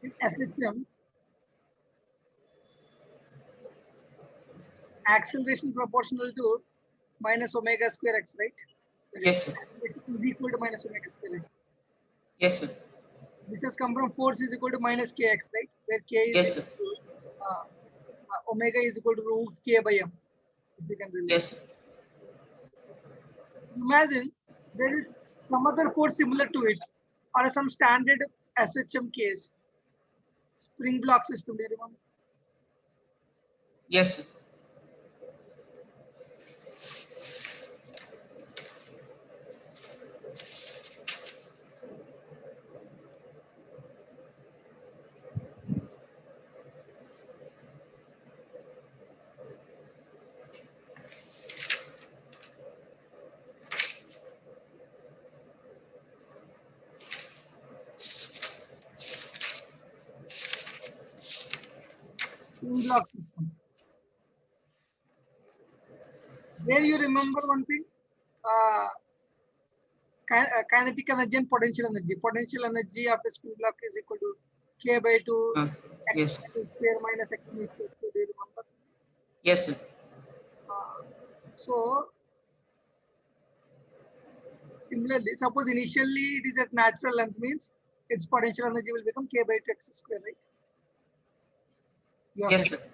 In SHM, acceleration proportional to minus omega square x, right? Yes, sir. Acceleration is equal to minus omega square x. Yes, sir. This has come from force is equal to minus kx, right? Where k is Yes, sir. equal to, omega is equal to root k by m. If you can relate. Yes, sir. Imagine there is some other force similar to it, or some standard SHM case. Spring block system, do you remember? Yes, sir. Spring block system. There you remember one thing, kinetic energy and potential energy. Potential energy of a spring block is equal to k by 2 x Yes. square minus x mu square. Do you remember? Yes, sir. So similarly, suppose initially it is at natural length, means its potential energy will become k by 2 x square, right? You are Yes, right. sir.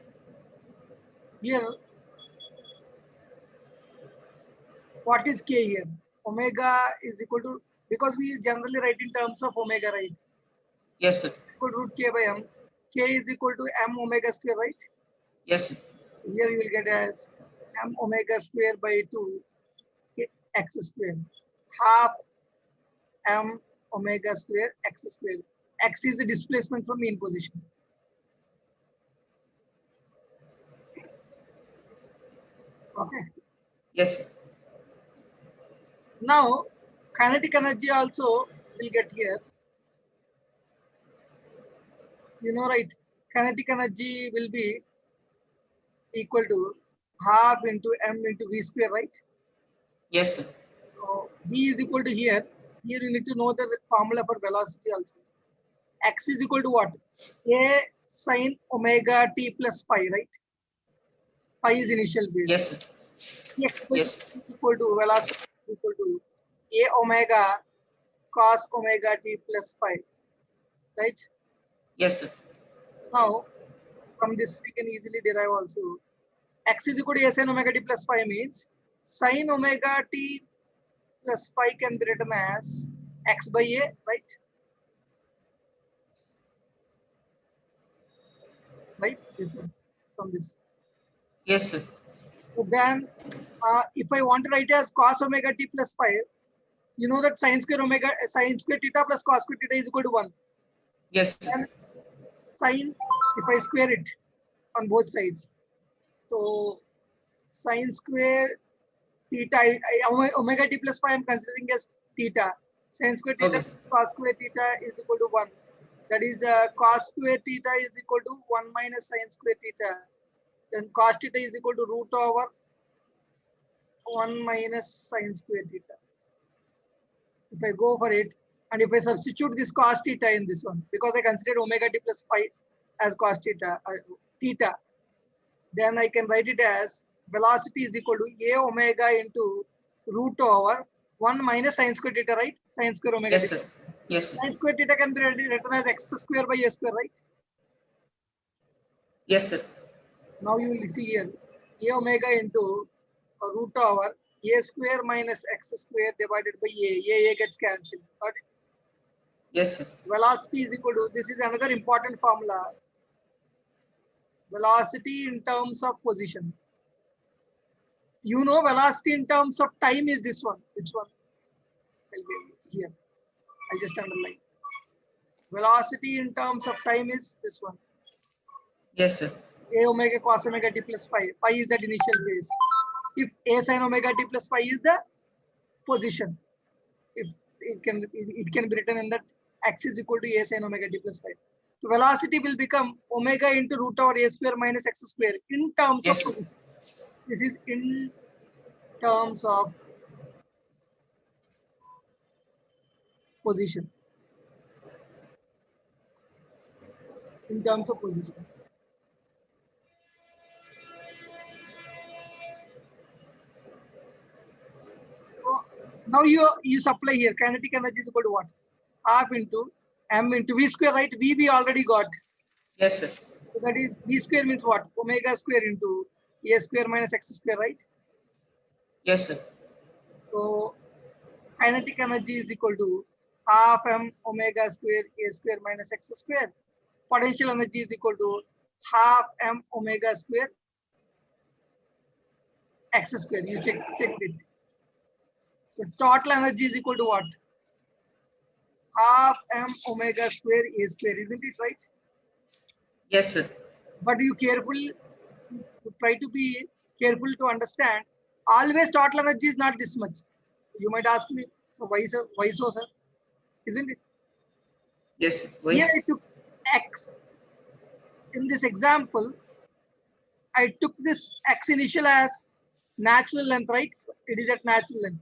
Here, what is k here? Omega is equal to, because we generally write in terms of omega, right? Yes, sir. Equal to root k by m. K is equal to m omega square, right? Yes, sir. Here you will get as m omega square by 2 x square, half m omega square x square. X is the displacement from mean position. Okay. Yes, sir. Now, kinetic energy also will get here. You know, right? Kinetic energy will be equal to half into m into v square, right? Yes, sir. So v is equal to here. Here you need to know the formula for velocity also. X is equal to what? A sine omega t plus pi, right? Pi is initial base. Yes, sir. X Yes. is equal to velocity is equal to a omega cos omega t plus pi, right? Yes, sir. Now, from this we can easily derive also. X is equal to a sin omega t plus pi means sin omega t plus pi can be written as x by a, right? Right? This one, from this. Yes, sir. So then, if I want to write as cos omega t plus pi, you know that sin square theta plus cos square theta is equal to 1. Yes, sir. And sin, if I square it on both sides, so sin square theta, omega t plus pi I am considering as theta. Sin square theta Okay. cos square theta is equal to 1. That is cos square theta is equal to 1 minus sin square theta. Then cos theta is equal to root over 1 minus sin square theta. If I go for it, and if I substitute this cos theta in this one, because I considered omega t plus pi as cos theta, then I can write it as velocity is equal to a omega into root over 1 minus sin square theta, right? Sin square omega Yes, theta. sir. Yes, sir. Sin square theta can be written as x square by a square, right? Yes, sir. Now you will see here a omega into root over a square minus x square divided by a gets cancelled. Got it? Yes, sir. Velocity is equal to, this is another important formula. Velocity in terms of position. You know velocity in terms of time is this one. Which one? I'll be here. I just underline. Velocity in terms of time is this one. Yes, sir. A omega cos omega t plus pi. Pi is that initial phase. If a sin omega t plus pi is the position, if it can be written in that x is equal to a sin omega t plus pi. So velocity will become omega into root over a square minus x square in terms of Yes, sir. position. This is in terms of position. in terms of position. So now you supply here kinetic energy is equal to what? Half into m into v square, right? V we already got. Yes, sir. So that is v square means what? Omega square into a square minus x square, right? Yes, sir. So kinetic energy is equal to half m omega square a square minus x square. Potential energy is equal to half m omega square x square. You check it. So total energy is equal to what? Half m omega square a square, isn't it right? Yes, sir. But you try to be careful to understand. Always total energy is not this much. You might ask me, so why so, sir? Isn't it? Yes, sir. Why, Here sir? I took x. In this example, I took this x initial as natural length, right? It is at natural length.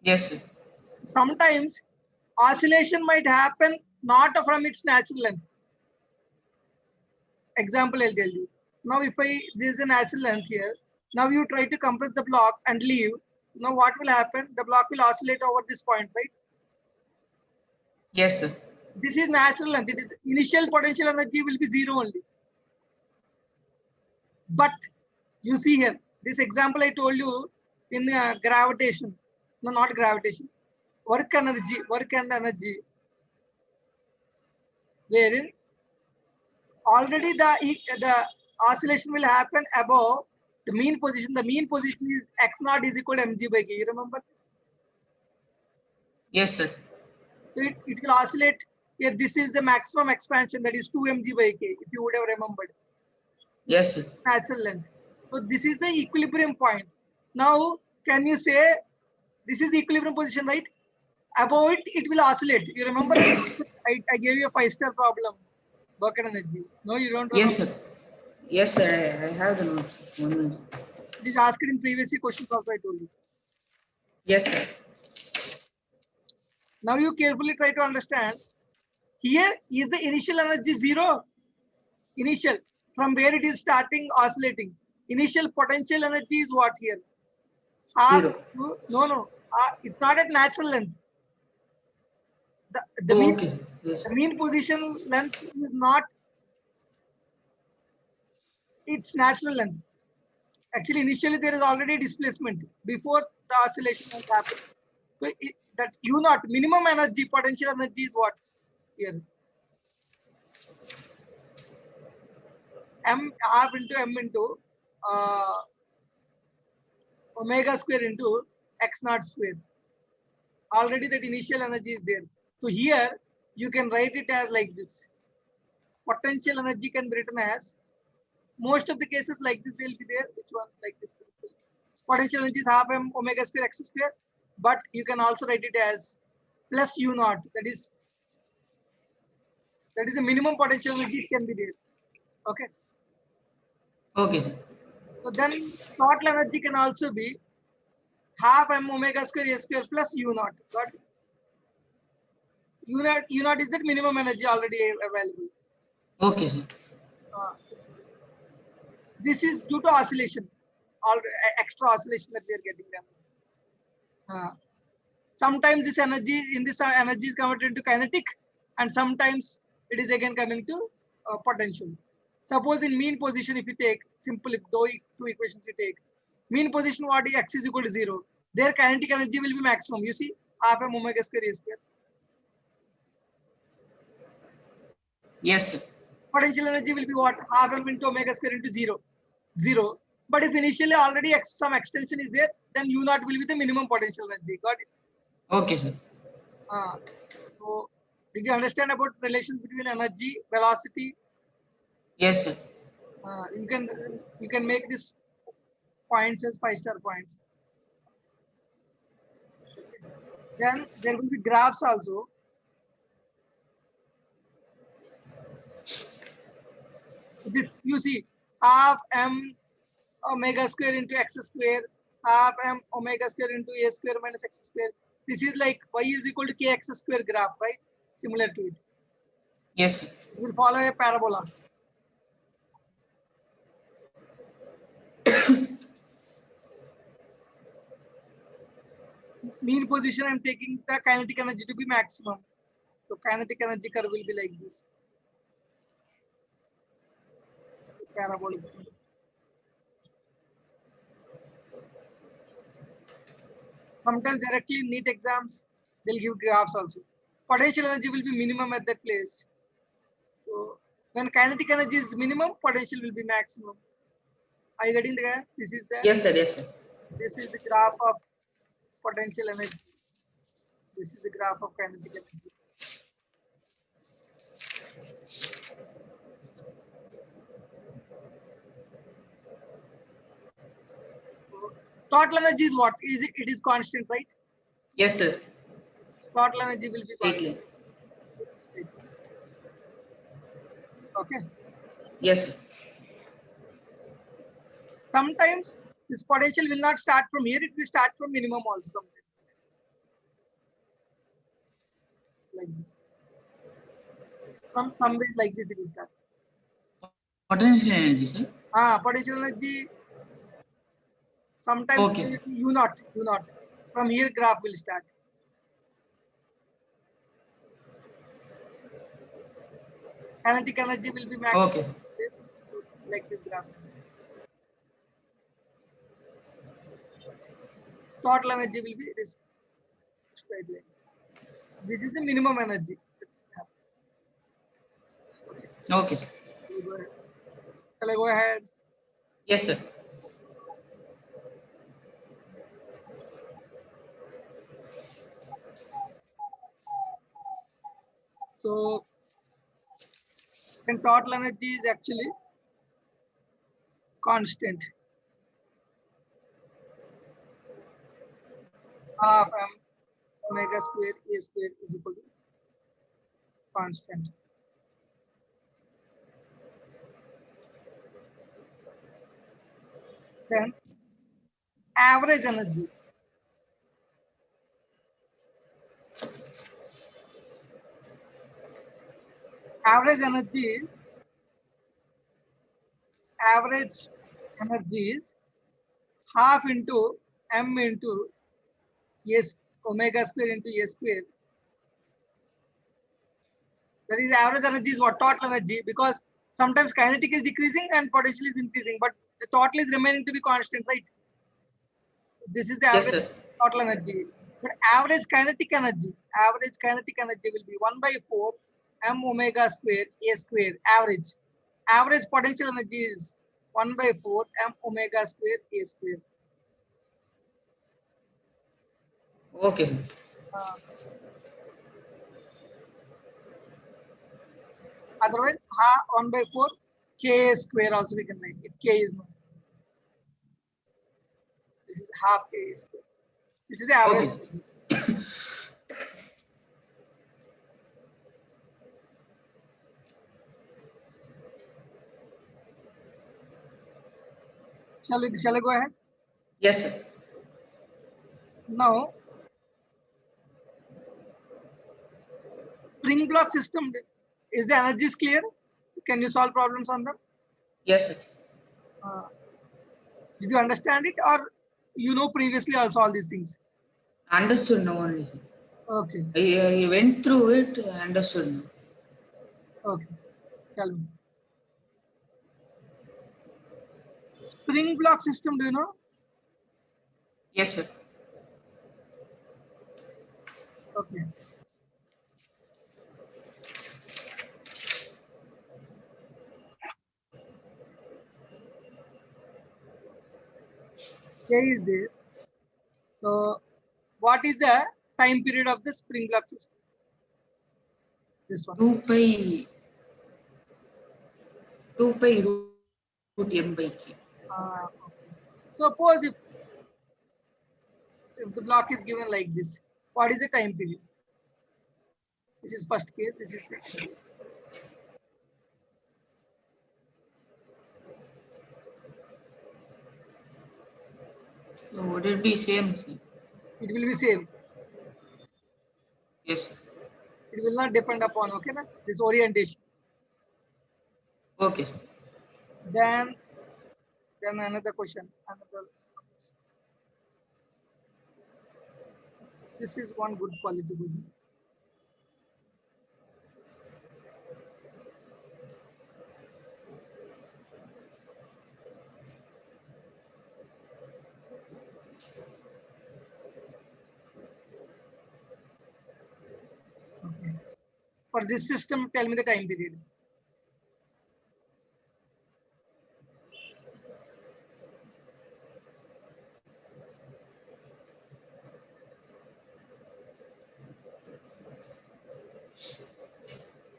Yes, sir. Sometimes oscillation might happen not from its natural length. Example I'll tell you. Now if there is a natural length here, now you try to compress the block and leave. Now what will happen? The block will oscillate over this point, right? Yes, sir. This is natural length. It is initial potential energy will be zero only. But you see here, this example I told you in gravitation, no, not gravitation, work and energy, wherein already the oscillation will happen above the mean position. The mean position is x naught is equal to mg by k. You remember this? Yes, sir. So it will oscillate here. This is the maximum expansion, that is 2 mg by k, if you would have remembered. Yes, sir. Natural length. So this is the equilibrium point. Now, can you say this is equilibrium position, right? Above it, it will oscillate. You remember I gave you a 5-star problem, work and energy. No, you don't remember. Yes, sir. Yes, sir. I have the notes. 1 minute. It is asked in previous year questions also, I told you. Yes, sir. Now you carefully try to understand. Here is the initial energy zero. Initial, from where it is starting oscillating. Initial potential energy is what here? Half. Zero. No. It's not at natural length. The Oh, mean, okay, sir. Yes. the mean position length is not its natural length. Actually, initially there is already displacement before the oscillation has happened. So that U naught, minimum energy, potential energy is what here? M half into M into omega square into x naught square. Already that initial energy is there. So here you can write it as like this. Potential energy can be written as, most of the cases like this, they will be there. Which one? Like this. Potential energy is half m omega square x square, but you can also write it as plus u naught. That is a minimum potential energy can be there. Okay. Okay, sir. So then total energy can also be half m omega square a square plus u naught. Got it? U naught is that minimum energy already available. Okay, sir. This is due to oscillation, or extra oscillation that we are getting them. Sometimes this energy is converted into kinetic, and sometimes it is again coming to potential. Suppose in mean position, if you take simple, if two equations you take, mean position what is x is equal to 0, their kinetic energy will be maximum. You see, half m omega square a square. Yes, sir. Potential energy will be what? Half m into omega square into 0. But if initially already some extension is there, then u naught will be the minimum potential energy. Got it? Okay, sir. So, did you understand about relations between energy, velocity? Yes, sir. You can make this points as 5-star points. Then there will be graphs also. This you see, half m omega square into x square, half m omega square into a square minus x square. This is like y is equal to kx square graph, right? Similar to it. Yes, sir. It will follow a parabola. Mean position, I'm taking the kinetic energy to be maximum. So kinetic energy curve will be like this. Parabolic. Sometimes directly in NEET exams, they'll give graphs also. Potential energy will be minimum at that place. So when kinetic energy is minimum, potential will be maximum. Are you getting the graph? This is the Yes, sir. Yes, sir. this is the graph of potential energy. This is the graph of kinetic energy. So, total energy is what? Is it? It is constant, right? Yes, sir. Total energy will be Straight constant. line. Okay. Yes, sir. Sometimes this potential will not start from here, it will start from minimum also sometimes. Like this. From somewhere like this it will start. Potential energy, sir. Potential energy sometimes Okay. U not. From here graph will start. Kinetic energy will be maximum. Okay. This, like this graph. Total energy will be this straight line. This is the minimum energy. Okay, sir. Shall I go ahead? Yes, sir. So, and total energy is actually constant. Half m omega square a square is equal to constant. Then average energy. Average energy is half into m into s omega square into a square. That is average energy is what? Total energy, because sometimes kinetic is decreasing and potential is increasing, but the total is remaining to be constant, right? This is the Yes, average sir. total energy. But average kinetic energy will be 1 by 4 m omega square a square average. Average potential energy is 1 by 4 m omega square a square. Okay, sir. Uh, Otherwise, 1 by 4 k square also we can write if k is known. This is half k square. This is the average. Okay. Shall I go ahead? Yes, sir. Now, spring block system, is the energies clear? Can you solve problems on them? Yes, sir. Uh, did you understand it, or you know previously also all these things? Understood now only, sir. Okay. I went through it, understood now. Okay. Tell me. Spring block system, do you know? Yes, sir. Okay. Here is this. So, what is the time period of the spring block system? This one. 2 pi root m by k. Okay. Suppose if the block is given like this, what is the time period? This is first case. This is second case. So would it be same, sir? It will be same. Yes, sir. It will not depend upon, okay, na? This orientation. Okay, sir. Then another question. This is one good quality question. Okay. For this system, tell me the time period.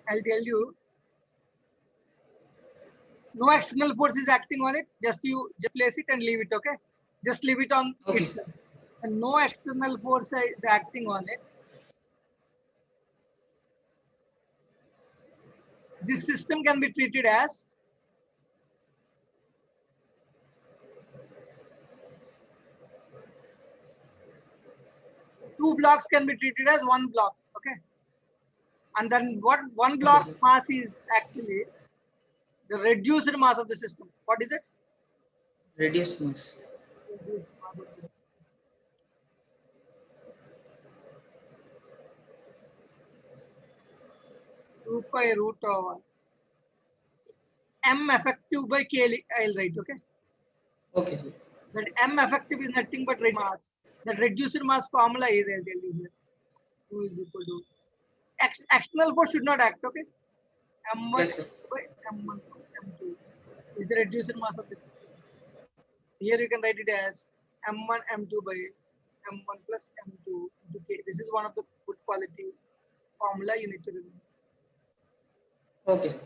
I'll tell you. No external force is acting on it. Just you just place it and leave it. Okay. Just leave it on Okay, itself. sir. And no external force is acting on it. This system can be treated as two blocks can be treated as one block. Okay. And then what one Okay, block sir. mass is actually the reduced mass of the system. What is it? Reduced mass. Reduced mass of the 2 pi root over m effective by k. I'll write. Okay. Okay, sir. That m effective is nothing but mass. That reduced mass formula is, I'll tell you here. 2 is equal to external force should not act. Okay. M1 Yes, sir. by M1 plus M2 is the reduced mass of the system. Here you can write it as M1 M2 by M1 plus M2 into K. This is one of the good quality formula you need to remember. Okay, sir.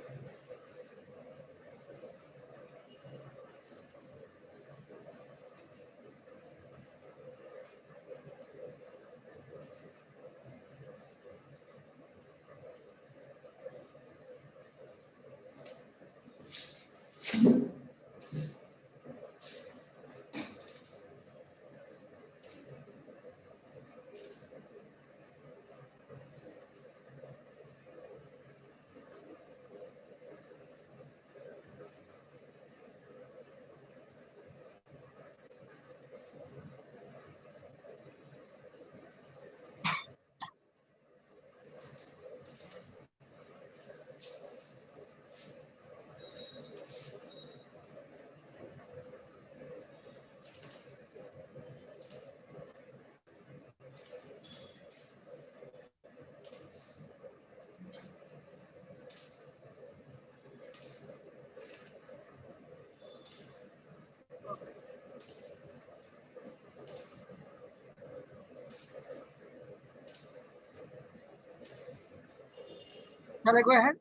Shall I go ahead?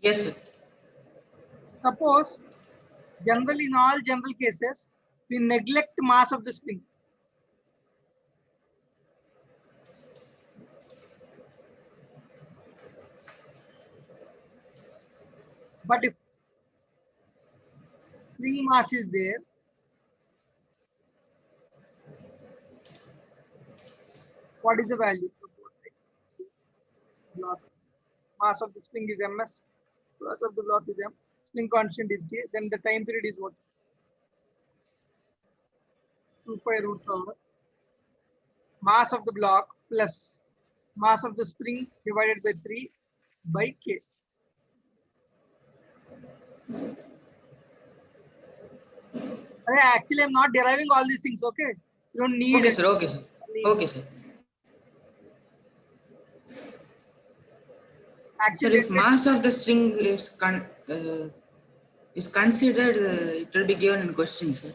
Yes, sir. Suppose generally in all general cases we neglect mass of the spring. But if spring mass is there, what is the value? Block. Mass of the spring is ms, mass of the block is m, spring constant is k, then the time period is what? 2 pi root over mass of the block plus mass of the spring divided by 3 by k. Actually, I'm not deriving all these things, okay? You don't need Okay, it. sir. Okay, sir. Okay, sir. Sir, Actually, if mass of the string is considered, it will be given in question, sir.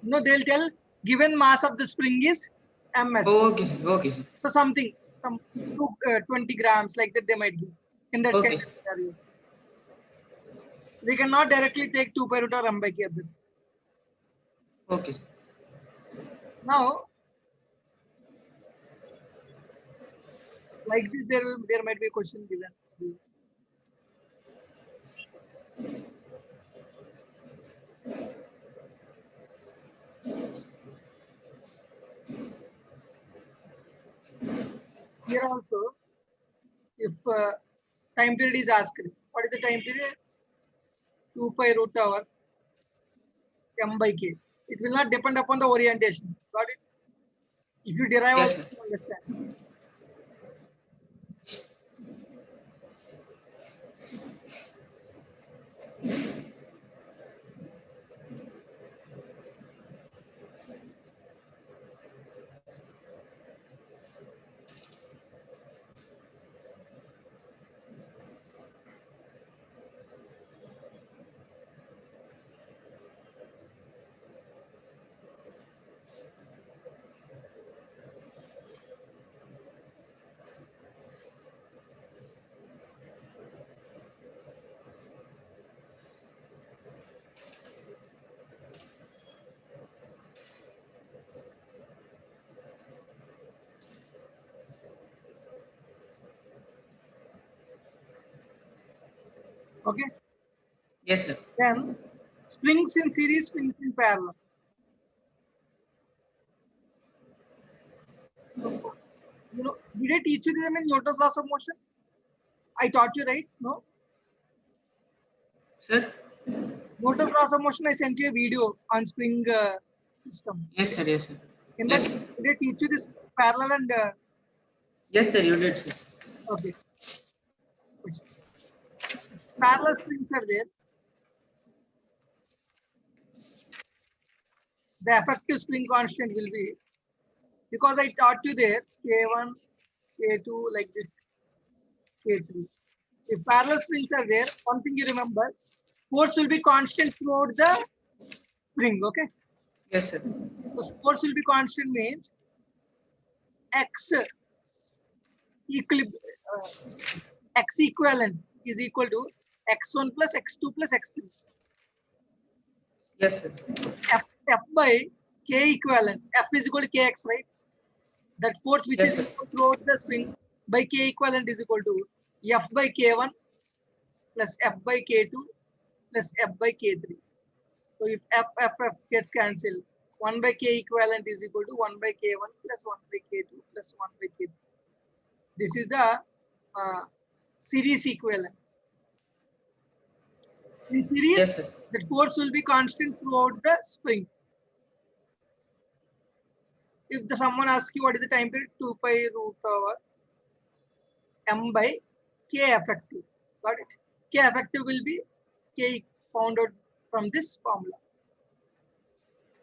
no, they'll tell given mass of the spring is ms. Oh, okay, sir. Okay, sir. So something, some 20 grams like that they might give in that kind Okay, of sir. scenario. We cannot directly take 2 pi root or m by k. Okay, sir. Now, like this, there might be a question given. Here also, if time period is asked, what is the time period? 2 pi root over m by k. It will not depend upon the orientation. Got it? If you derive Yes, also, sir. you understand. Okay. Yes, sir. Then springs in series, springs in parallel. So, did I teach you them in Newton's laws of motion? I taught you, right? No? Sir? Newton's laws of motion, I sent you a video on spring system. Yes, sir. Yes, sir. In that, Yes. did I teach you this parallel and Yes, sir. You did, sir. okay. Parallel springs are there. The effective spring constant will be, because I taught you there, K1, K2, like this, K3. If parallel springs are there, one thing you remember, force will be constant throughout the spring, okay? Yes, sir. So force will be constant means X X equivalent is equal to X1 plus X2 plus X3. Yes, sir. F by K equivalent. F is equal to Kx, right? That force which Yes, is sir. throughout the spring by K equivalent is equal to F by K1 plus F by K2 plus F by K3. So if F gets cancelled, 1 by K equivalent is equal to 1 by K1 plus 1 by K2 plus 1 by K3. This is the series equivalent. In series, Yes, sir. the force will be constant throughout the spring. If someone asks you what is the time period, 2 pi root over m by K effective. Got it? K effective will be K found out from this formula.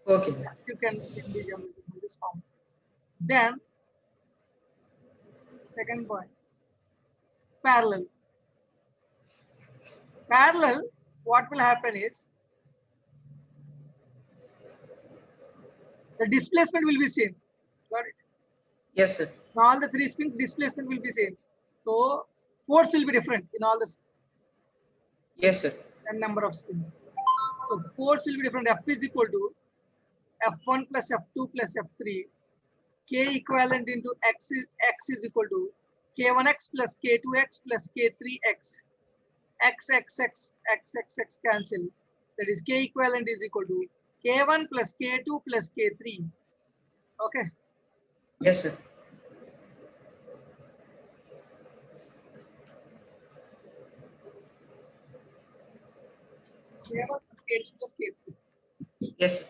Okay. You can be from this formula. Then, second point, parallel. Parallel, what will happen is the displacement will be same. Got it? Yes, sir. In all the three springs, displacement will be same. So force will be different in all the Yes, sir. number of springs. So force will be different. F is equal to F1 plus F2 plus F3. K equivalent into X is equal to K1X plus K2X plus K3X. X cancel. That is K equivalent is equal to K1 plus K2 plus K3. Okay. Yes, sir. K1 plus K2 plus K3. Yes, sir.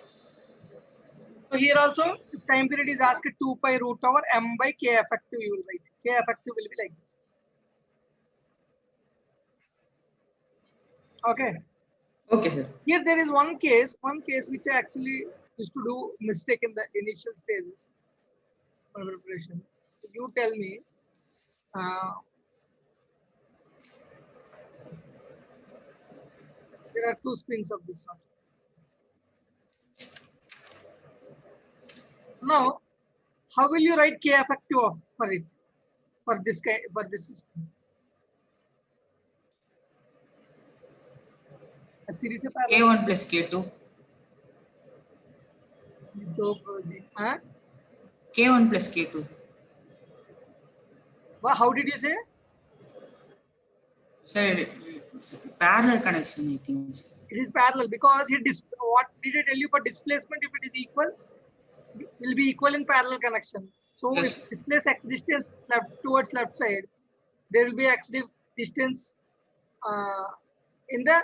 So here also, if time period is asked 2 pi root over m by K effective, you will write. K effective will be like this. Okay. Okay, sir. Here there is one case which I actually used to do mistake in the initial stages of preparation. You tell me, there are two springs of this sort. Now, how will you write K effective for it, for this system? A series of parallel. K1 plus K2. Huh? K1 plus K2. Well, how did you say? Sir, it's parallel connection, I think. It is parallel because here what did I tell you for displacement? If it is equal, will be equal in parallel connection. So Yes. if displace x distance towards left side, there will be x distance in the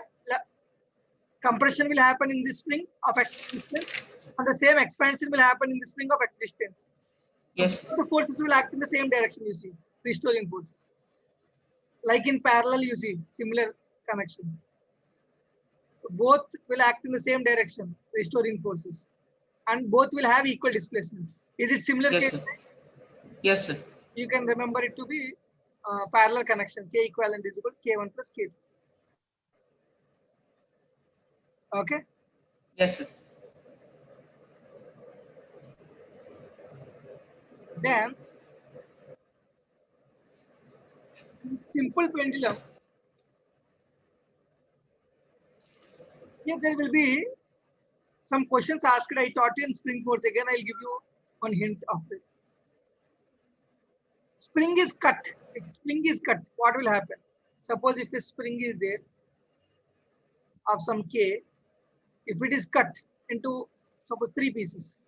compression will happen in this spring of x distance, and the same expansion will happen in the spring of x distance. Yes. So the forces will act in the same direction, you see, restoring forces. Like in parallel, you see, similar connection. So both will act in the same direction, restoring forces. And both will have equal displacement. Is it similar Yes, case? sir. Yes, sir. You can remember it to be parallel connection. K equivalent is equal to K1 plus K2. Okay. Yes, sir. Then simple pendulum. Here there will be some questions asked. I taught you in spring force. Again, I'll give you one hint of it. Spring is cut. If spring is cut, what will happen? Suppose if a spring is there of some K, if it is cut into suppose 3 pieces,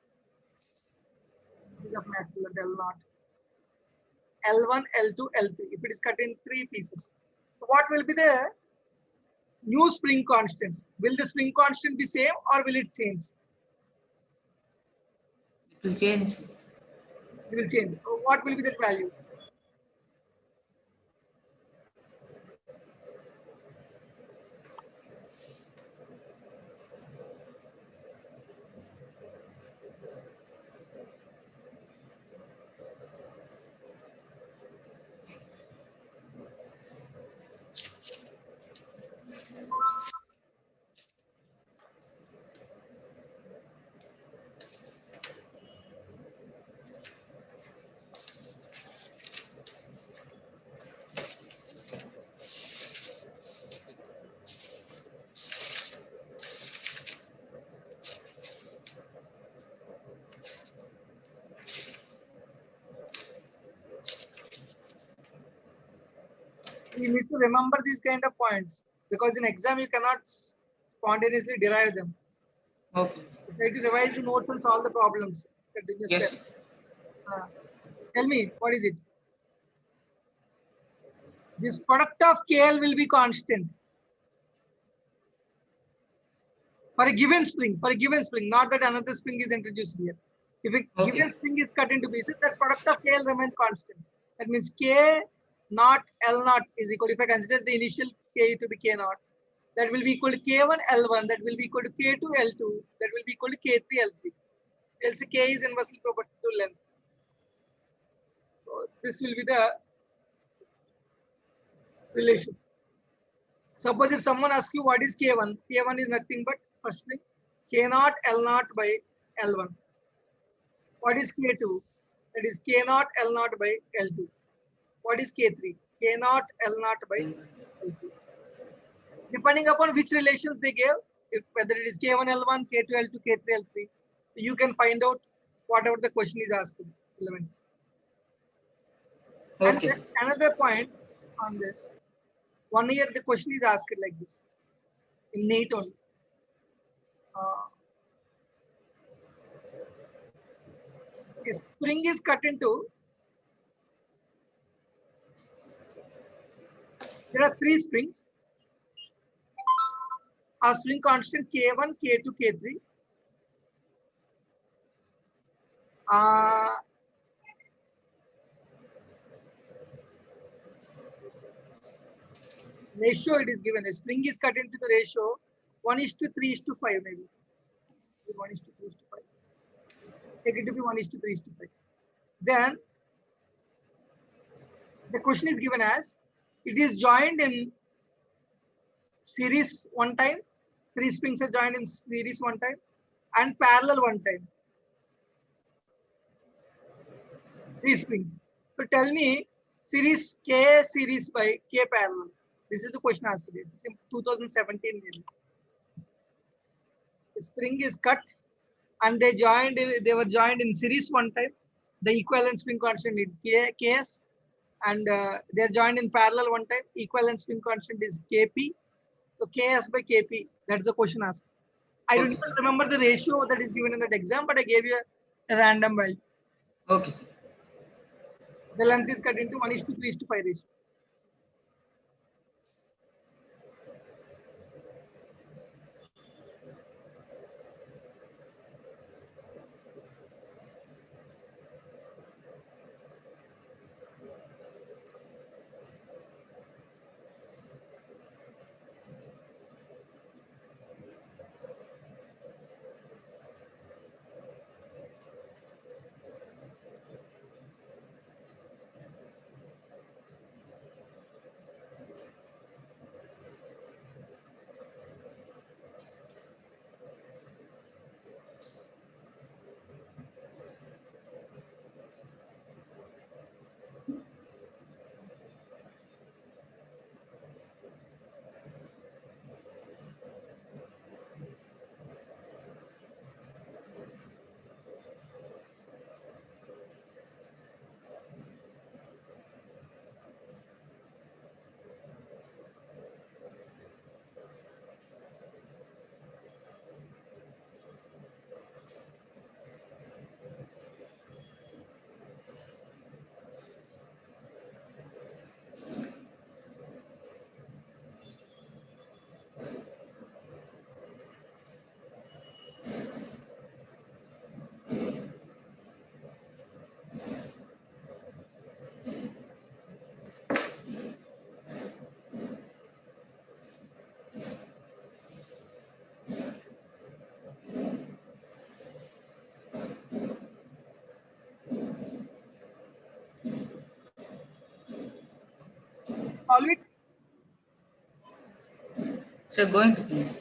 this is of material L0, L1, L2, L3. If it is cut in 3 pieces, so what will be the new spring constants? Will the spring constant be same or will it change? It will change. It will change. So what will be that value? You need to remember these kind of points because in exam you cannot spontaneously derive them. Okay. Try to revise the notes and solve the problems. Continuous Yes, step. sir. Tell me, what is it? This product of KL will be constant for a given spring. For a given spring, not that another spring is introduced here. If a Okay. given spring is cut into pieces, that product of KL remains constant. That means K naught L naught is equal. If I consider the initial K to be K naught, that will be equal to K1 L1. That will be equal to K2 L2. That will be equal to K3 L3. Else K is inversely proportional to length. So this will be the relation. Suppose if someone asks you what is K1, K1 is nothing but firstly K naught L naught by L1. What is K2? That is K naught L naught by L2. What is K3? K naught L naught by L2. Depending upon which relations they gave, if whether it is K1 L1, K2 L2, K3 L3, you can find out whatever the question is asked. Relevant. And Okay. then another point on this. 1 year the question is asked like this in NEET only. A spring is cut into, there are 3 springs. A string constant K1, K2, K3. Ratio it is given. A spring is cut into the ratio 1:3:5 maybe. 1:3:5. Take it to be 1:3:5. Then the question is given as it is joined in series one time. 3 springs are joined in series one time and parallel one time. 3 springs. So tell me series K series by K parallel. This is the question asked. It's in 2017. The spring is cut and they were joined in series one time. The equivalent spring constant is Ks and they're joined in parallel one time. Equivalent spring constant is Kp. So Ks by Kp, that's the question asked. I don't even remember the ratio that is given in that exam, but I gave you a random value. Okay. The length is cut into 1:3:5 ratio. solve it? Sir, going to finish.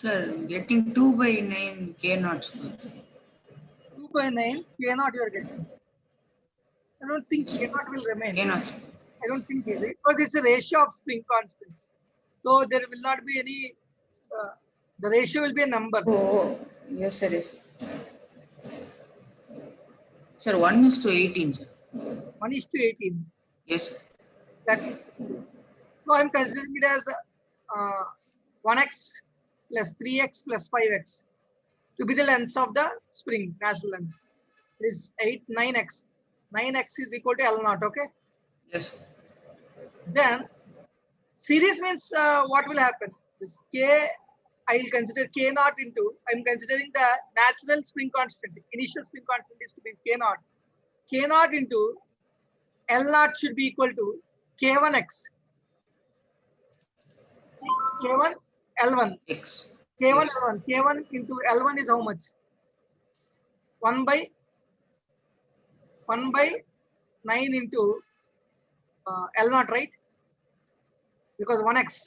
Sir, getting 2 by 9 K naught square. 2 by 9 K naught you are getting. I don't think K naught will remain. K naught square. I don't think it, because it's a ratio of spring constants. So there will not be any, the ratio will be a number. Oh, yes, sir. Yes. Sir, 1 is to 18, sir. 1 is to 18. Yes, sir. That is, so I'm considering it as 1x plus 3x plus 5x to be the lengths of the spring, natural lengths. It is 8, 9x. 9x is equal to L naught, okay? Yes, sir. Then series means what will happen? This K, I will consider K naught into, I'm considering the natural spring constant. Initial spring constant is to be K naught. K naught into L naught should be equal to K1x. K1, L1. X. K1, Yes. L1. K1 into L1 is how much? 1 by 9 into L naught, right? Because 1x.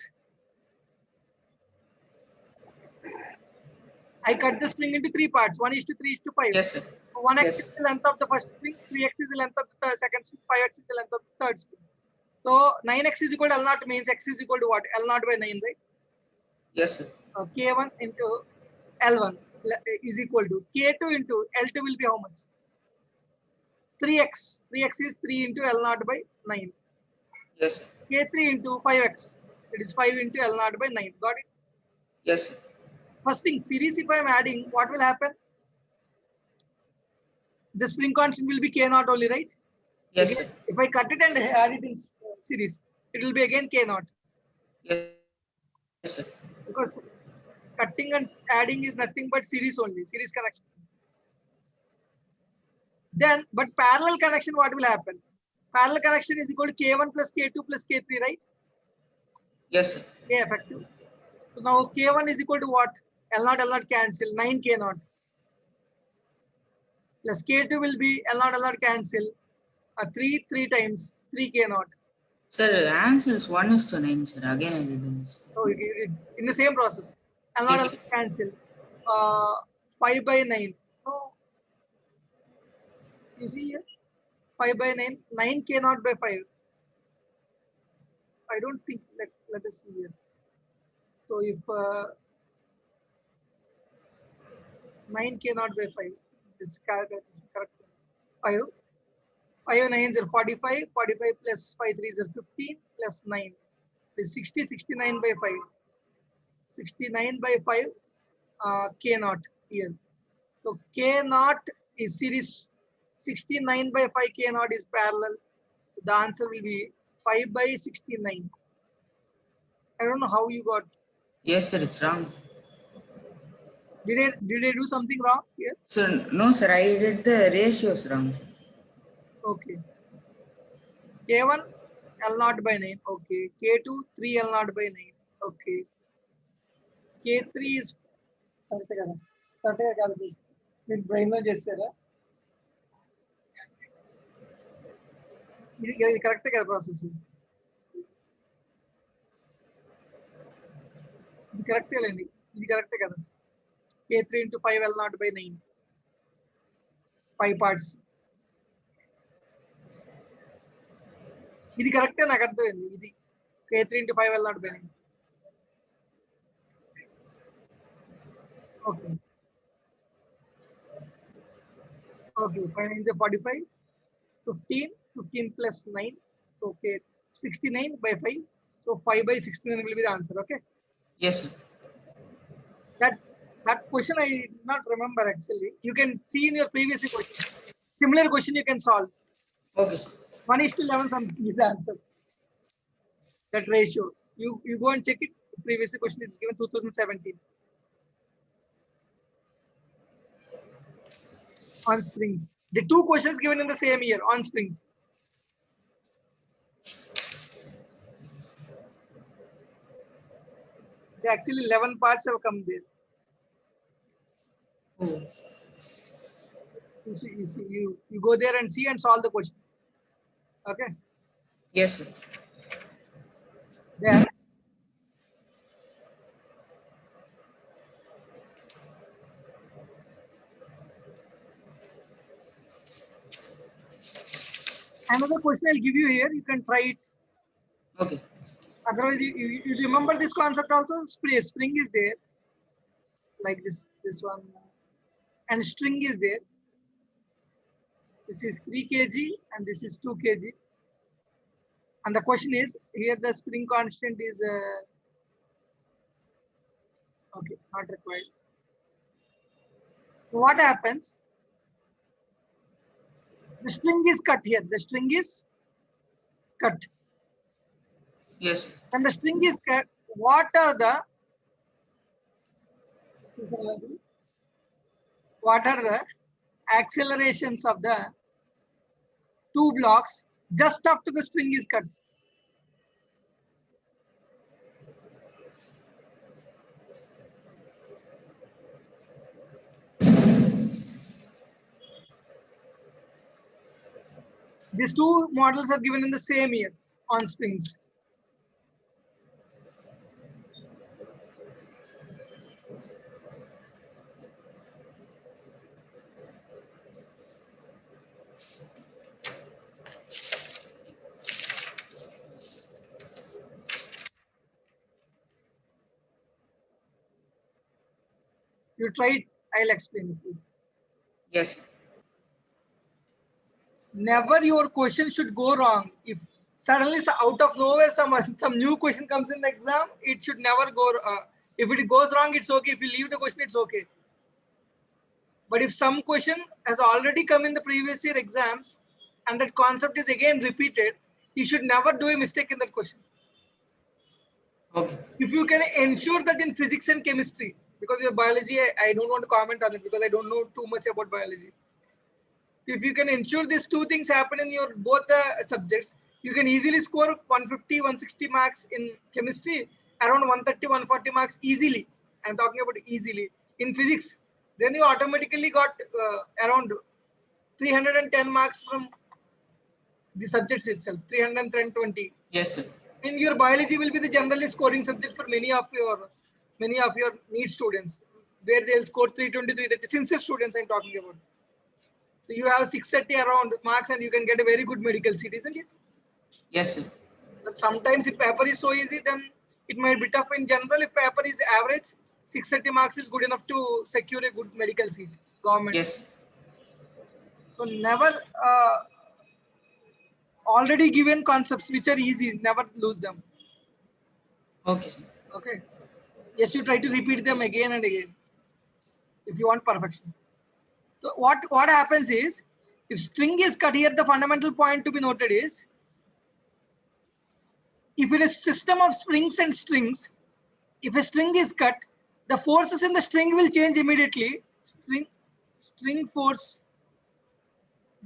I cut the string into 3 parts. 1 is to 3 is to 5. Yes, sir. 1x Yes. is the length of the first string, 3x is the length of the second string, 5x is the length of the third string. So 9x is equal to L naught means x is equal to what? L naught by 9, right? Yes, sir. K1 into L1 is equal to K2 into L2 will be how much? 3x. 3x is 3 into L naught by 9. Yes, sir. K3 into 5x. It is 5 into L naught by 9. Got it? Yes, sir. First thing, series, if I am adding, what will happen? The spring constant will be K naught only, right? Yes, Again, sir. if I cut it and add it in series, it will be again K naught. Yes, sir. Because cutting and adding is nothing but series only, series connection. Then, but parallel connection, what will happen? Parallel connection is equal to K1 plus K2 plus K3, right? Yes, sir. K effective. So now K1 is equal to what? L naught cancel, 9 K naught. Plus K2 will be L naught cancel, 3 times 3 K naught. Sir, answer is 1 is to 9, sir. Again, I did this. So in the same process, L naught Yes, sir. cancel, 5 by 9. So you see here, 5 by 9, 9 K naught by 5. I don't think, let us see here. So if 9 K naught by 5, it's correct. 5. 5 9s are 45, 45 plus 5 3s are 15 plus 9 is 60, 69 by 5. 69 by 5 K naught here. So K naught is series, 69 by 5 K naught is parallel. The answer will be 5 by 69. I don't know how you got. Yes, sir. It's wrong. Did I do something wrong here? Sir, no, sir. I did the ratios wrong. Okay. K1 L naught by 9. Okay. K2 3 L naught by 9. Okay. K3 is correct కదా కరెక్ట్గా calculation మీరు బ్రెయిన్లో చేస్తారా ఇది కరెక్టే కదా process ఇది కరెక్టే లేండి ఇది కరెక్టే కదా K3 into 5 L naught by 9 5 parts ఇది కరెక్టే నాకు అర్థమైంది ఇది K3 into 5 L naught by 9 okay okay 5 9 is 45 15 15 plus 9 okay 69 by 5. So 5 by 69 will be the answer. Okay. Yes, sir. That question I did not remember actually. You can see in your previous question. Similar question you can solve. Okay, sir. 1:11 something is the answer. That ratio. You go and check it. Previous question is given 2017. On springs. The two questions given in the same year on springs. They actually 11 parts have come there. Oh, You go there and see and solve the question. Okay. yes, sir. Then another question I'll give you here. You can try it. Okay. Otherwise, you remember this concept also. Spring is there, like this one, and string is there. This is 3 kg and this is 2 kg. And the question is here the spring constant is okay, not required. So what happens? The string is cut here. The string is cut. Yes, sir. When the string is cut, what are the accelerations of the two blocks just after the string is cut? These two models are given in the same year on springs. You try it, I'll explain it to you. Yes, sir. Never your question should go wrong. If suddenly out of nowhere some new question comes in the exam, it should never go. If it goes wrong, it's okay. If you leave the question, it's okay. But if some question has already come in the previous year exams and that concept is again repeated, you should never do a mistake in that question. Okay. If you can ensure that in physics and chemistry, because your biology, I don't want to comment on it because I don't know too much about biology. If you can ensure these two things happen in your both the subjects, you can easily score 150, 160 marks in chemistry, around 130, 140 marks easily. I'm talking about easily in physics. Then you automatically got around 310 marks from the subjects itself, 320. Yes, sir. In your biology will be the generally scoring subject for many of your NEET students, where they'll score 323. That is sincere students I'm talking about. So you have 630 around marks and you can get a very good medical seat, isn't it? Yes, sir. But sometimes if paper is so easy, then it might be tough. In general, if paper is average, 630 marks is good enough to secure a good medical seat, government. Yes. So never already given concepts which are easy, never lose them. Okay, sir. Okay. Yes, you try to repeat them again and again if you want perfection. So what happens is, if string is cut here, the fundamental point to be noted is, if in a system of springs and strings, if a string is cut, the forces in the string will change immediately. String force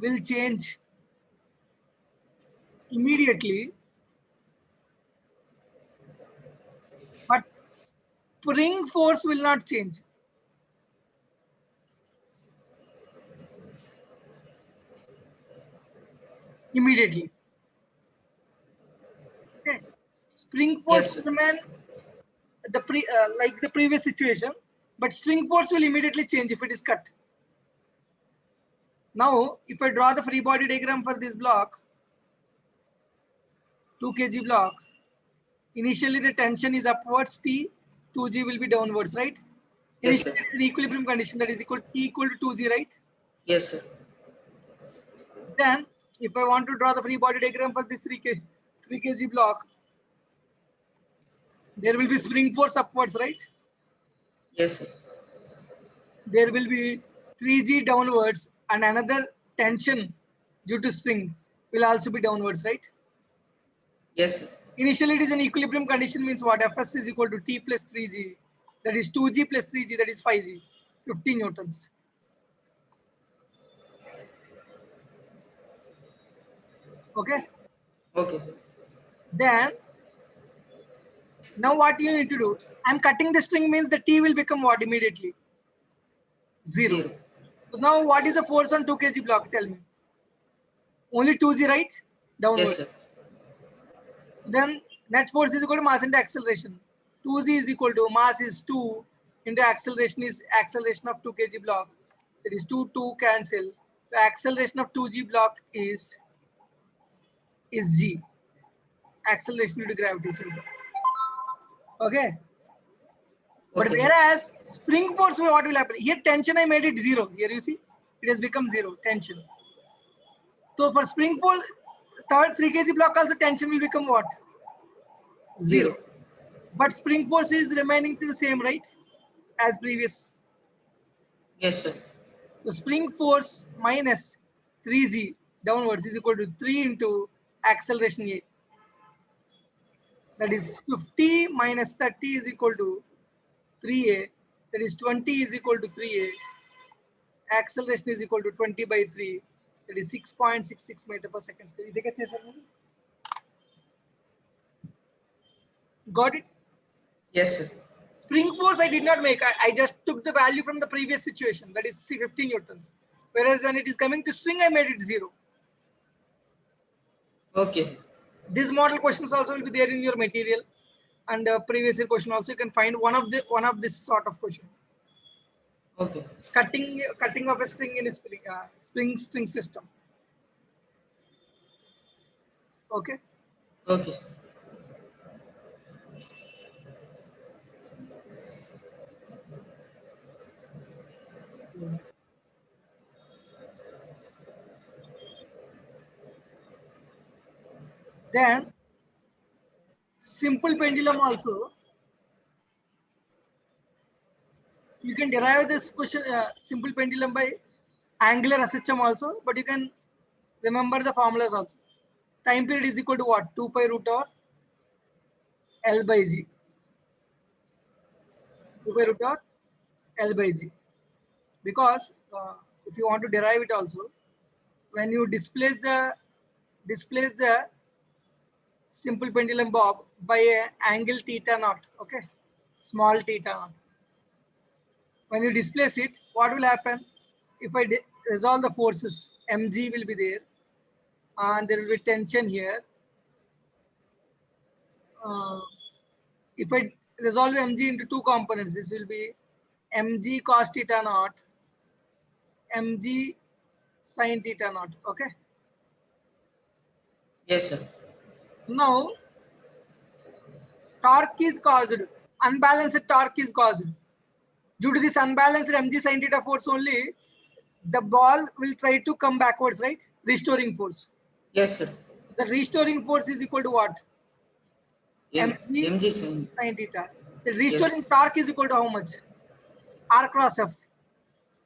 will change immediately, but spring force will not change. Immediately. Okay. Spring force Yes, will remain like the previous situation, but string force will immediately change if it is cut. Now, if I draw the free body diagram for this block, 2 kg block, initially the tension is upwards, T, 2G will be downwards, right? Yes, Initially, sir. it's an equilibrium condition that is equal T equal to 2G, right? Yes, sir. Then, if I want to draw the free body diagram for this 3 kg block, there will be spring force upwards, right? Yes, sir. There will be 3g downwards and another tension due to string will also be downwards, right? Yes, sir. Initially, it is an equilibrium condition, means what? Fs is equal to T plus 3g, that is 2g plus 3g, that is 5g, 15 newtons. Okay. Okay, sir. Then, now what you need to do? I'm cutting the string means the T will become what immediately? 0. 0. So now what is the force on 2 kg block? Tell me. Only 2g, right? Downward. Yes, sir. Then net force is equal to mass into acceleration. 2g is equal to mass is 2 into acceleration is acceleration of 2 kg block. That is 2, 2 cancel. The acceleration of 2g block is g. Acceleration due to gravity center. Okay. But Okay. whereas spring force, what will happen? Here tension I made it 0. Here you see it has become 0 tension. So for spring force, third 3 kg block also tension will become what? 0. 0. But spring force is remaining the same, right? As previous. Yes, sir. So spring force minus 3g downwards is equal to 3 into acceleration A. That is 50 minus 30 is equal to 3a. That is 20 is equal to 3a. Acceleration is equal to 20 by 3. That is 6.66 meter per second square. Got it? Yes, sir. Spring force I did not make. I just took the value from the previous situation. That is 15 newtons. Whereas when it is coming to string, I made it 0. Okay. These model questions also will be there in your material, and previous year question also you can find one of this sort of question. Okay. Cutting of a string in a string system. Okay. Okay, sir. Then simple pendulum also. You can derive this question simple pendulum by angular SHM also, but you can remember the formulas also. Time period is equal to what? 2 pi root over L by G. 2 pi root over L by G. Because if you want to derive it also, when you displace the simple pendulum bob by a angle theta naught, okay, small theta naught. When you displace it, what will happen? If I resolve the forces, mg will be there, and there will be tension here. If I resolve mg into two components, this will be mg cos theta naught, mg sin theta naught. Okay. Yes, sir. Now, torque is caused, unbalanced torque is caused. Due to this unbalanced mg sin theta force only, the ball will try to come backwards, right? Restoring force. Yes, sir. The restoring force is equal to what? Mg MG sin. sin theta. The Yes. restoring torque is equal to how much? R cross F.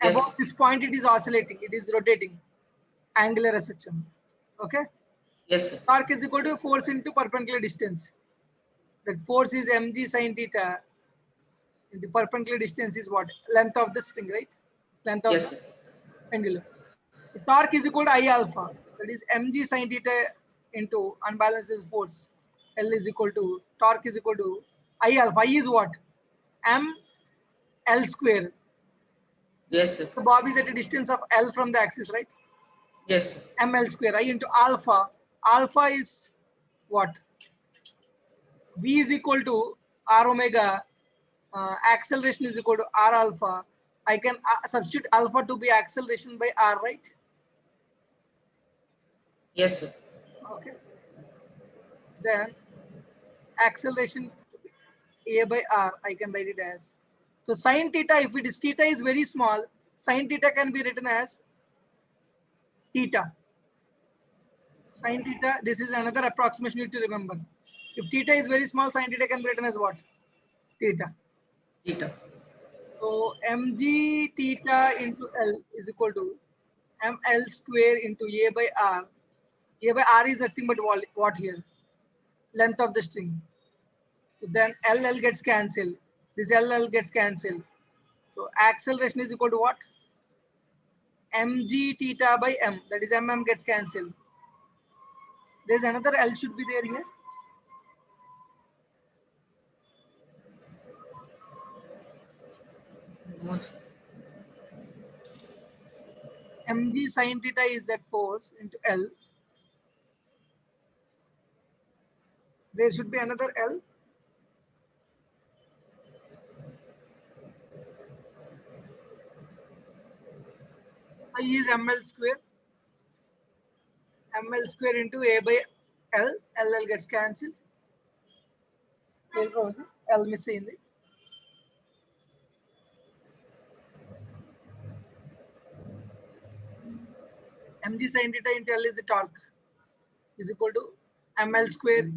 Yes. Above this point, it is oscillating, it is rotating. Angular SHM. Okay? Yes, sir. Torque is equal to force into perpendicular distance. That force is mg sin theta. The perpendicular distance is what? Length of the string, right? Length of Yes, the sir. pendulum. The torque is equal to I alpha. That is mg sin theta into unbalanced force. L is equal to torque is equal to I alpha. I is what? M L square. Yes, sir. The bob is at a distance of L from the axis, right? Yes, sir. ML square. I into alpha. Alpha is what? V is equal to R omega. Acceleration is equal to R alpha. I can substitute alpha to be acceleration by R, right? Yes, sir. Okay. Then acceleration A by R, I can write it as. So sine theta, if it is theta is very small, sine theta can be written as theta. Sin theta, this is another approximation you need to remember. If theta is very small, sin theta can be written as what? Theta. Theta. So mg theta into L is equal to ml square into A by R. A by R is nothing but what here? Length of the string. So then LL gets cancelled. This LL gets cancelled. So acceleration is equal to what? Mg theta by M. That is mm gets cancelled. There's another L should be there here. Mg sin theta is that force into L. There should be another L. I is ml square. ml square into A by L. LL gets cancelled. L missing. Mg sin theta into L is the torque is equal to ml square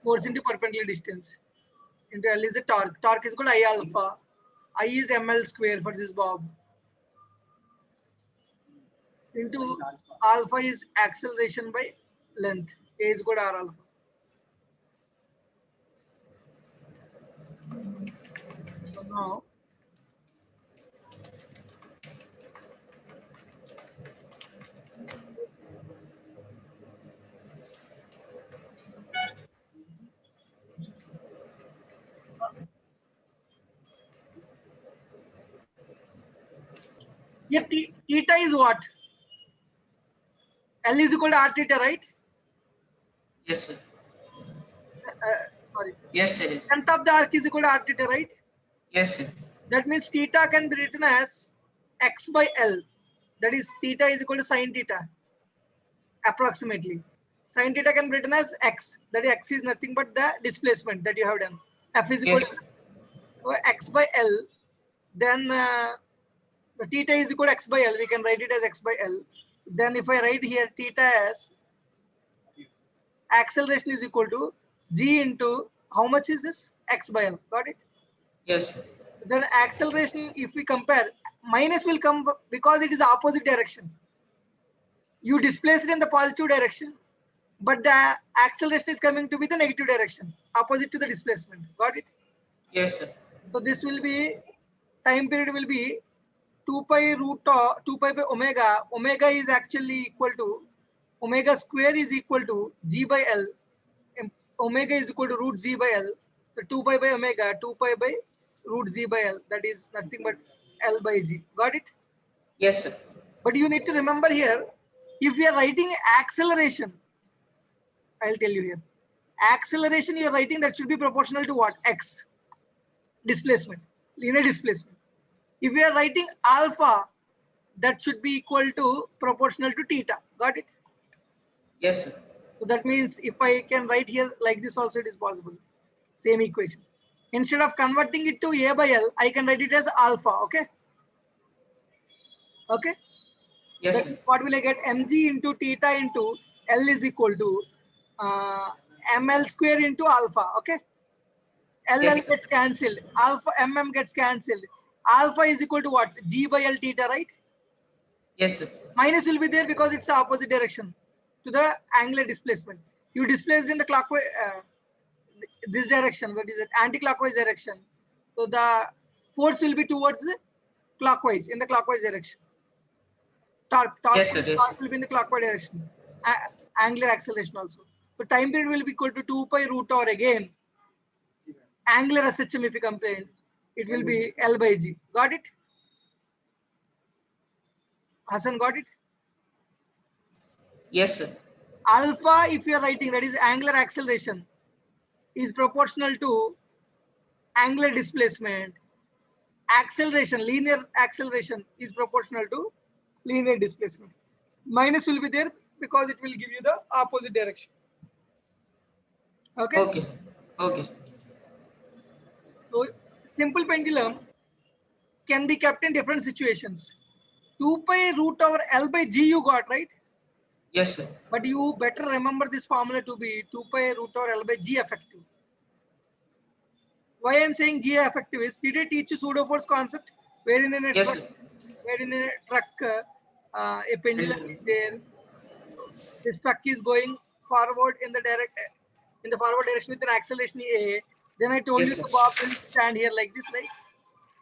force into perpendicular distance into L is the torque. Torque is equal to I alpha. I is ml square for this bob into alpha is acceleration by length. A is equal to R alpha. So now here theta is what? L is equal to R theta, right? Yes, sir. Sorry. Yes, sir. Yes. Length of the arc is equal to R theta, right? Yes, sir. That means theta can be written as x by L. That is theta is equal to sin theta. Approximately. Sin theta can be written as x. That is x is nothing but the displacement that you have done. F is equal Yes. to x by L. Then the theta is equal to x by L. We can write it as x by L. Then if I write here theta as acceleration is equal to g into how much is this? X by L. Got it? Yes, sir. Then acceleration, if we compare, minus will come because it is opposite direction. You displace it in the positive direction, but the acceleration is coming to be the negative direction, opposite to the displacement. Got it? Yes, sir. So this will be, time period will be 2 pi root of 2 pi by omega. Omega is actually equal to, omega square is equal to g by L. Omega is equal to root g by L. So 2 pi by omega, 2 pi by root g by L. That is nothing but L by g. Got it? Yes, sir. But you need to remember here, if we are writing acceleration, I'll tell you here. Acceleration you are writing that should be proportional to what? X. Displacement. Linear displacement. If we are writing alpha, that should be equal to proportional to theta. Got it? Yes, sir. So that means if I can write here like this also it is possible. Same equation. Instead of converting it to A by L, I can write it as alpha. Okay? Okay? Yes, That sir. is what will I get? Mg into theta into L is equal to ml square into alpha. Okay? LL Yes, sir. gets cancelled. Alpha mm gets cancelled. Alpha is equal to what? G by L theta, right? Yes, sir. Minus will be there because it's the opposite direction to the angular displacement. You displaced in the clockwise, this direction. What is it? Anti-clockwise direction. So the force will be towards the clockwise, in the clockwise direction. Torque Yes, sir. Yes, sir. will be in the clockwise direction. Angular acceleration also. So time period will be equal to 2 pi root or again angular SHM if you compare it will be L by G. Got it? Hassan, got it? Yes, sir. Alpha, if you are writing, that is angular acceleration, is proportional to angular displacement. Acceleration, linear acceleration, is proportional to linear displacement. Minus will be there because it will give you the opposite direction. Okay? Okay. Okay. So simple pendulum can be kept in different situations. 2 pi root over L by G you got, right? Yes, sir. But you better remember this formula to be 2 pi root over L by G effective. Why I'm saying G effective is, did I teach you pseudo force concept? Wherein in a Yes, truck, sir. wherein in a truck, a pendulum is there. This truck is going forward in the forward direction with an acceleration A. Then I told you Yes, the sir. bob will stand here like this, right?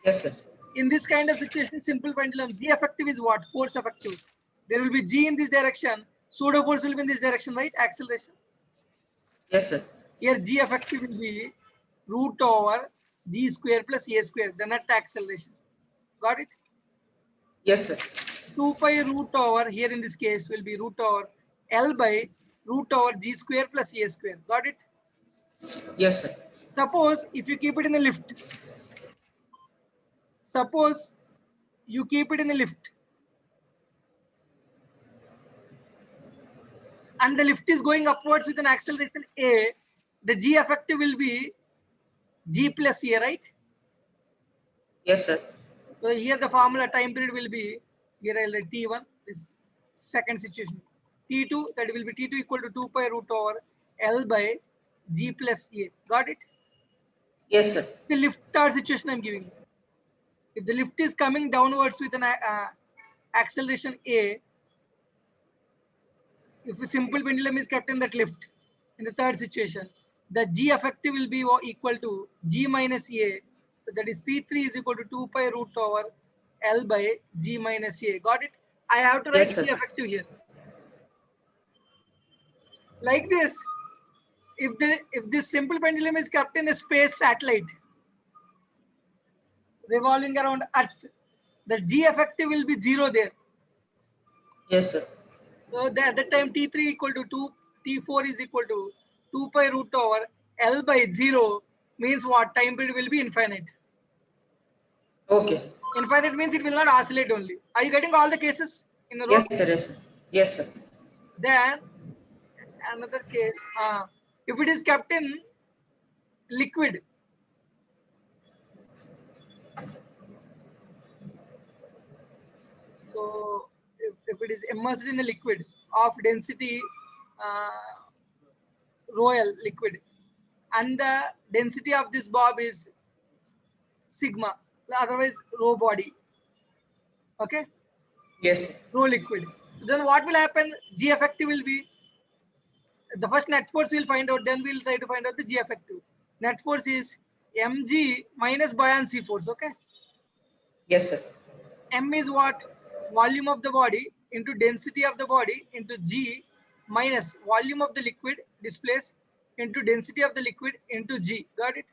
Yes, sir. In this kind of situation, simple pendulum, G effective is what? Force effective. There will be G in this direction. Pseudo force will be in this direction, right? Acceleration. Yes, sir. Here G effective will be root over G square plus A square, the net acceleration. Got it? Yes, sir. 2 pi root over, here in this case will be root over L by root over G square plus A square. Got it? Yes, sir. Suppose if you keep it in the lift, suppose you keep it in the lift and the lift is going upwards with an acceleration A, the G effective will be G plus A, right? Yes, sir. So here the formula time period will be, here I'll write T1, this second situation. T2, that will be T2 equal to 2 pi root over L by G plus A. Got it? Yes, sir. The lift third situation I'm giving. If the lift is coming downwards with an acceleration A, if a simple pendulum is kept in that lift, in the third situation, the G effective will be equal to G minus A. So that is T3 is equal to 2 pi root over L by G minus A. Got it? I have to write Yes, G sir. effective here. Like this, if this simple pendulum is kept in a space satellite revolving around Earth, the G effective will be 0 there. Yes, sir. So at that time T3 equal to 2, T4 is equal to 2 pi root over L by 0 means what? Time period will be infinite. Okay, sir. Infinite means it will not oscillate only. Are you getting all the cases in a row? Yes, sir. Yes, sir. Yes, sir. Then another case, if it is kept in liquid, so if it is immersed in a liquid of density rho L liquid, and the density of this bob is sigma, otherwise rho body, okay, Yes, sir. rho liquid. So then what will happen? G effective will be, the first net force we'll find out, then we'll try to find out the G effective. Net force is mg minus buoyancy force, okay. Yes, sir. M is what? Volume of the body into density of the body into G minus volume of the liquid displaced into density of the liquid into G. Got it?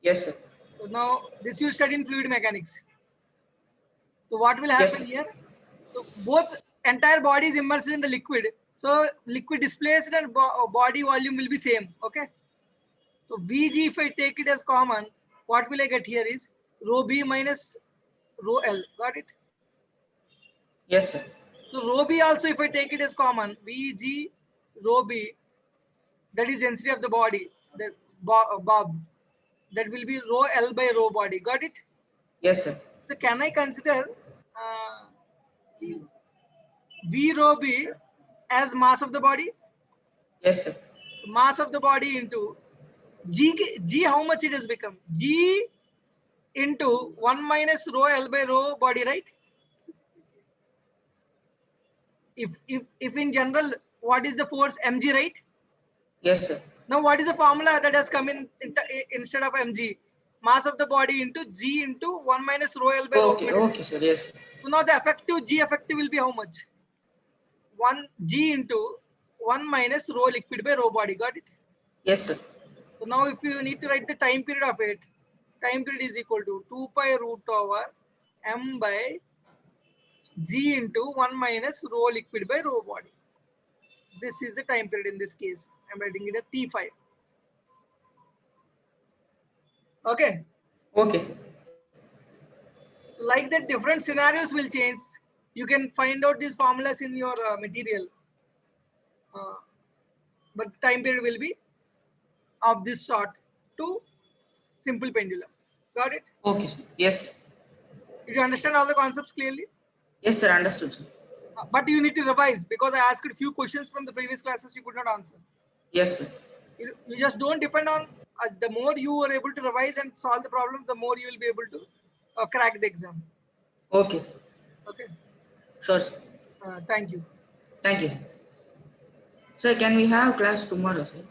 Yes, sir. So now this you study in fluid mechanics. So what will Yes, happen sir. here? So both entire body is immersed in the liquid. So liquid displaced and body volume will be same. Okay. So Vg, if I take it as common, what will I get here is rho b minus rho L. Got it? Yes, sir. So rho b also, if I take it as common, Vg rho b, that is density of the body, that bob, that will be rho L by rho body. Got it? Yes, sir. So can I consider V rho b as mass of the body? Yes, sir. Mass of the body into G, how much it has become? G into 1 minus rho L by rho body, right? If in general, what is the force? Mg, right? Yes, sir. Now, what is the formula that has come in instead of mg? Mass of the body into G into 1 minus rho L by rho Okay, body. okay, sir. Yes, sir. So now the effective G effective will be how much? 1 G into 1 minus rho liquid by rho body. Got it? Yes, sir. So now if you need to write the time period of it, time period is equal to 2 pi root over m by G into 1 minus rho liquid by rho body. This is the time period in this case. I'm writing it as T5. Okay. Okay, sir. So like that, different scenarios will change. You can find out these formulas in your material. But time period will be of this sort to simple pendulum. Got it? Okay, sir. Yes, sir. Did you understand all the concepts clearly? Yes, sir. Understood, sir. But you need to revise because I asked few questions from the previous classes you could not answer. Yes, sir. You just don't depend on the more you are able to revise and solve the problem, the more you will be able to crack the exam. Okay. Okay. Sure, sir. Thank you. Thank you, sir. Sir, can we have class tomorrow, sir?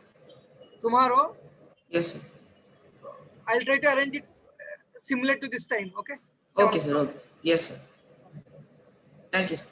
Tomorrow, Yes, sir. I'll try to arrange it similar to this time. Okay. Okay, 7 sir. o'clock. Okay. Yes, sir. Thank you, sir.